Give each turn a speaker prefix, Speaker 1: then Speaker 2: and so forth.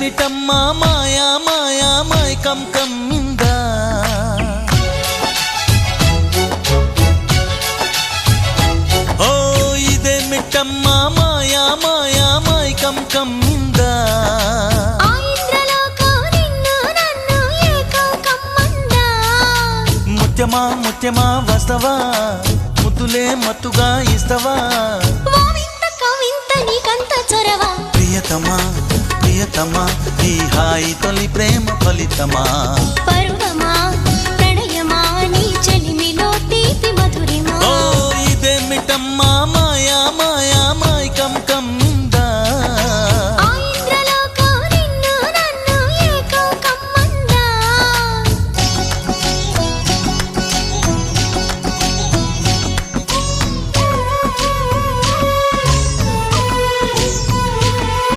Speaker 1: ఇదేమిటమ్మా మాయా మాయా మైకం కమ్మిందా ఓ ఇదేమిటమ్మా మాయా మాయా మైకం కమ్మిందా ముత్యమా ముత్యమా వస్తవా ముద్దులే మత్తుగా ఇస్తవా
Speaker 2: ప్రియతమా ప్రియతమా ఈ హాయి తొలి ప్రేమ ఫలితమా